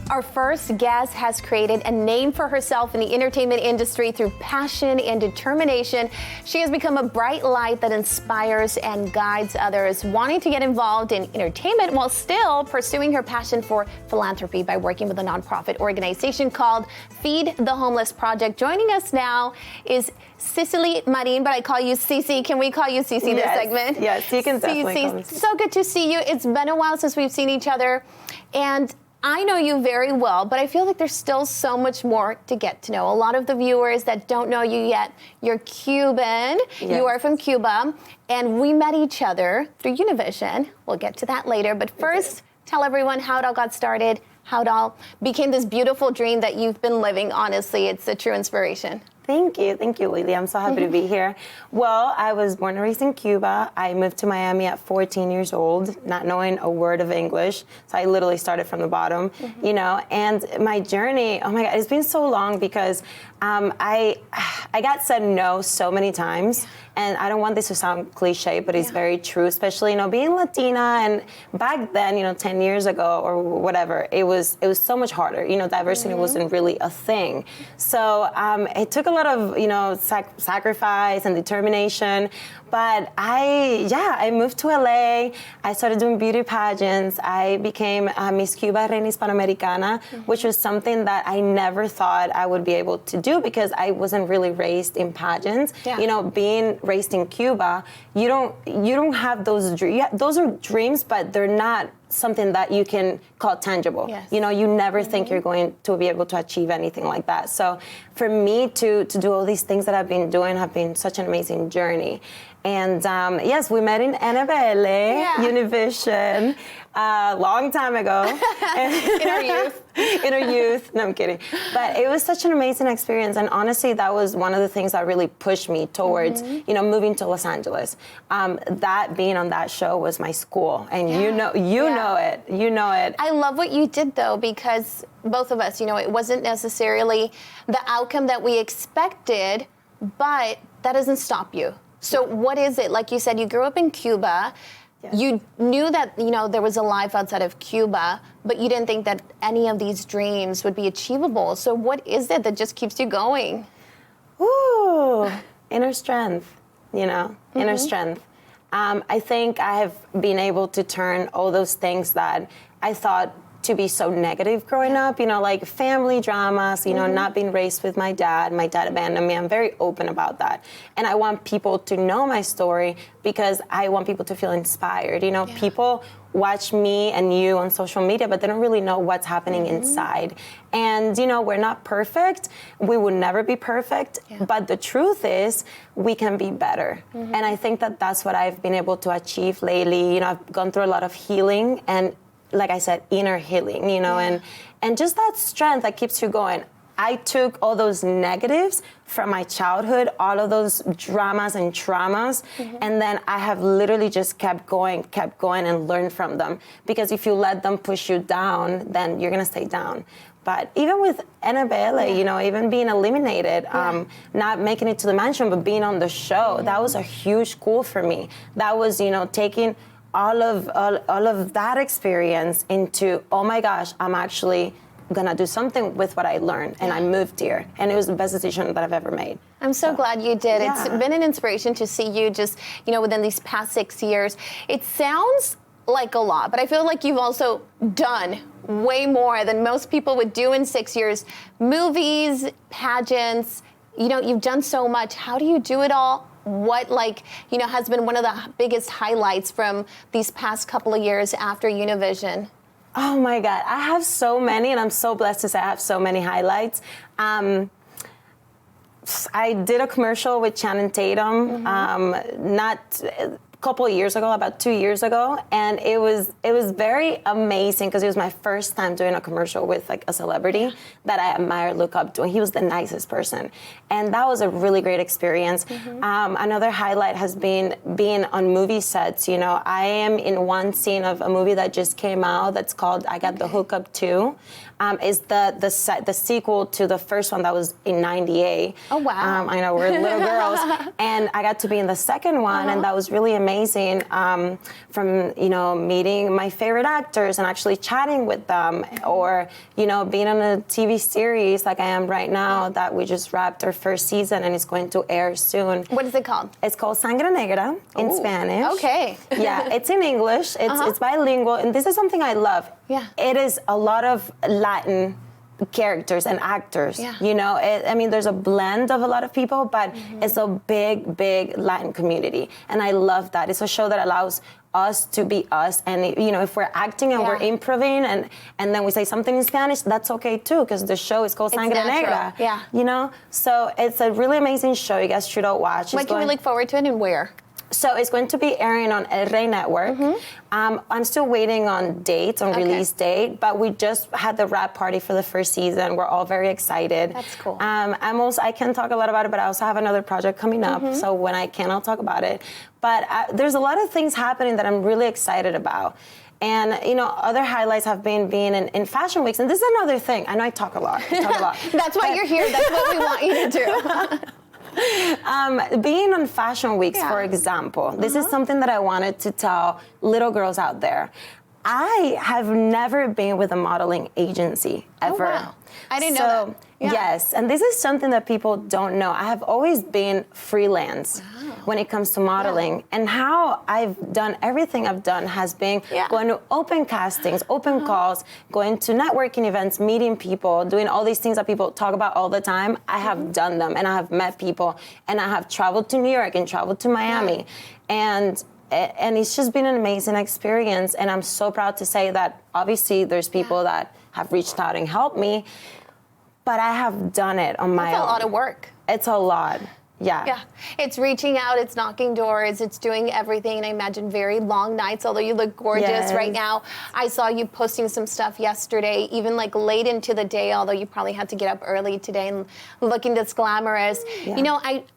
Our first guest has created a name for herself in the entertainment industry through passion and determination. She has become a bright light that inspires and guides others, wanting to get involved in entertainment while still pursuing her passion for philanthropy by working with a nonprofit organization called Feed the Homeless Project. Joining us now is Cicely Marin, but I call you Cici. Can we call you Cici this segment? Yes, you can definitely call me Cici. So good to see you. It's been a while since we've seen each other, and I know you very well, but I feel like there's still so much more to get to know. A lot of the viewers that don't know you yet, you're Cuban. Yes. You are from Cuba, and we met each other through Univision. We'll get to that later, but first, tell everyone how it all got started, how it all became this beautiful dream that you've been living. Honestly, it's a true inspiration. Thank you, Lily. I'm so happy to be here. Well, I was born and raised in Cuba. I moved to Miami at 14 years old, not knowing a word of English. So I literally started from the bottom, you know. And my journey, oh my God, it's been so long because I got said no so many times. And I don't want this to sound cliche, but it's very true, especially, you know, being Latina. And back then, you know, 10 years ago or whatever, it was so much harder. You know, diversity wasn't really a thing. So it took a lot of, you know, sacrifice and determination. But I moved to LA. I started doing beauty pageants. I became Miss Cuba Reina Hispanoamericana, which was something that I never thought I would be able to do because I wasn't really raised in pageants. Yeah. You know, being raised in Cuba, you don't have those dreams. Those are dreams, but they're not something that you can call tangible. Yes. You know, you never think you're going to be able to achieve anything like that. So for me to do all these things that I've been doing have been such an amazing journey. And yes, we met in NBL, Univision, a long time ago. In our youth. In our youth. No, I'm kidding. But it was such an amazing experience. And honestly, that was one of the things that really pushed me towards, you know, moving to Los Angeles. That being on that show was my school. And you know it. You know it. I love what you did, though, because both of us, you know, it wasn't necessarily the outcome that we expected, but that doesn't stop you. So what is it? Like you said, you grew up in Cuba. Yes. You knew that, you know, there was a life outside of Cuba, but you didn't think that any of these dreams would be achievable. So what is it that just keeps you going? Ooh, inner strength, you know, inner strength. I think I have been able to turn all those things that I thought to be so negative growing up, you know, like family dramas, you know, not being raised with my dad abandoned me. I'm very open about that. And I want people to know my story because I want people to feel inspired. You know, people watch me and you on social media, but they don't really know what's happening inside. And, you know, we're not perfect. We will never be perfect. But the truth is we can be better. And I think that that's what I've been able to achieve lately. You know, I've gone through a lot of healing and, like I said, inner healing, you know, and just that strength that keeps you going. I took all those negatives from my childhood, all of those dramas and traumas, and then I have literally just kept going and learned from them. Because if you let them push you down, then you're gonna stay down. But even with NBL, you know, even being eliminated, not making it to the mansion, but being on the show, that was a huge goal for me. That was, you know, taking all of that experience into, oh my gosh, I'm actually gonna do something with what I learned, and I moved here, and it was the best decision that I've ever made. I'm so glad you did. It's been an inspiration to see you just, you know, within these past 6 years. It sounds like a lot, but I feel like you've also done way more than most people would do in 6 years. Movies, pageants, you know, you've done so much. How do you do it all? What, like, you know, has been one of the biggest highlights from these past couple of years after Univision? Oh my God, I have so many, and I'm so blessed to say I have so many highlights. I did a commercial with Channing Tatum, couple of years ago, about 2 years ago, and it was very amazing because it was my first time doing a commercial with like a celebrity that I admire, look up to, and he was the nicest person, and that was a really great experience. Another highlight has been being on movie sets. You know, I am in one scene of a movie that just came out that's called I Got the Hookup 2. Is the sequel to the first one that was in '98. Oh wow! I know, we're little girls, and I got to be in the second one, and that was really amazing. amazing. From meeting my favorite actors and actually chatting with them, or being on a TV series like I am right now that we just wrapped our first season and it's going to air soon. What is it called? It's called Sangre Negra in Spanish. Okay. Yeah, it's in English. It's bilingual, and this is something I love. Yeah. It is a lot of Latin characters and actors. Yeah. There's a blend of a lot of people, but it's a big Latin community, and I love that. It's a show that allows us to be us, and if we're acting and we're improving and then we say something in Spanish, that's okay too, because the show is called Sangre Negra. Yeah. So it's a really amazing show. You guys should all watch. When can we look forward to it, and where? So it's going to be airing on El Rey Network. I'm still waiting on dates, on release date, but we just had the wrap party for the first season. We're all very excited. That's cool. I can talk a lot about it, but I also have another project coming up. So when I can, I'll talk about it. But there's a lot of things happening that I'm really excited about. And, other highlights have been being in fashion weeks. And this is another thing. I know I talk a lot. That's why you're here. That's what we want you to do. Being on fashion weeks, for example, this is something that I wanted to tell little girls out there. I have never been with a modeling agency ever. Oh, wow. I didn't know that. Yeah. Yes, and this is something that people don't know. I have always been freelance when it comes to modeling, and how I've done everything I've done has been going to open castings, open calls, going to networking events, meeting people, doing all these things that people talk about all the time. I have done them, and I have met people, and I have traveled to New York and traveled to Miami, and it's just been an amazing experience. And I'm so proud to say that obviously there's people that have reached out and helped me, but I have done it on my own. That's a lot of work. It's a lot. Yeah. It's reaching out, it's knocking doors, it's doing everything, and I imagine very long nights, although you look gorgeous right now. I saw you posting some stuff yesterday, even like late into the day, although you probably had to get up early today and looking this glamorous.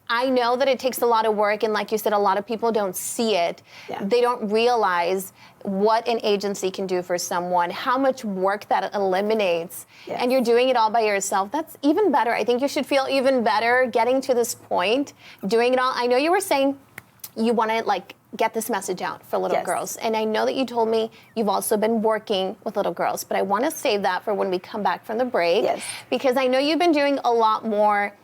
I know that it takes a lot of work, and like you said, a lot of people don't see it. They don't realize what an agency can do for someone, how much work that eliminates, and you're doing it all by yourself. That's even better. I think you should feel even better getting to this point, doing it all. I know you were saying you want to get this message out for little girls, and I know that you told me you've also been working with little girls, but I want to save that for when we come back from the break, because I know you've been doing a lot more.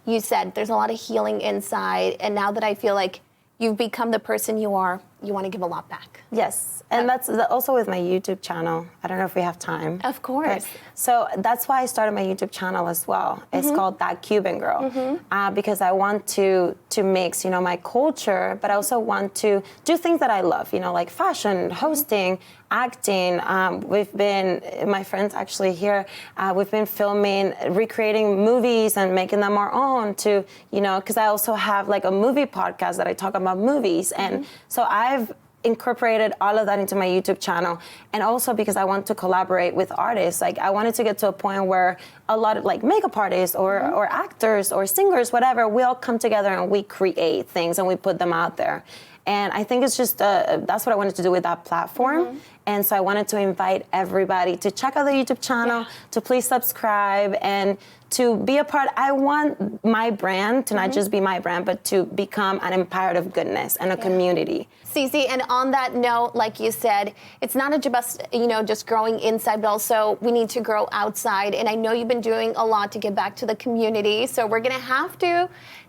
You said there's a lot of healing inside, and now that I feel like you've become the person you are, you want to give a lot back. Yes, and that's also with my YouTube channel. I don't know if we have time. Of course. So that's why I started my YouTube channel as well. It's called That Cuban Girl, because I want to mix, my culture, but I also want to do things that I love, like fashion, hosting, acting. My friends actually here, we've been filming, recreating movies and making them our own because I also have a movie podcast that I talk about movies. And so I've incorporated all of that into my YouTube channel, and also because I want to collaborate with artists. I wanted to get to a point where a lot of makeup artists or actors or singers, whatever, we all come together and we create things and we put them out there. And I think it's just, that's what I wanted to do with that platform. And so I wanted to invite everybody to check out the YouTube channel, to please subscribe, and to be a part. I want my brand to not just be my brand, but to become an empire of goodness and a community. Cece, and on that note, like you said, it's not just growing inside, but also we need to grow outside. And I know you've been doing a lot to give back to the community. So we're going to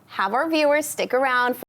have our viewers stick around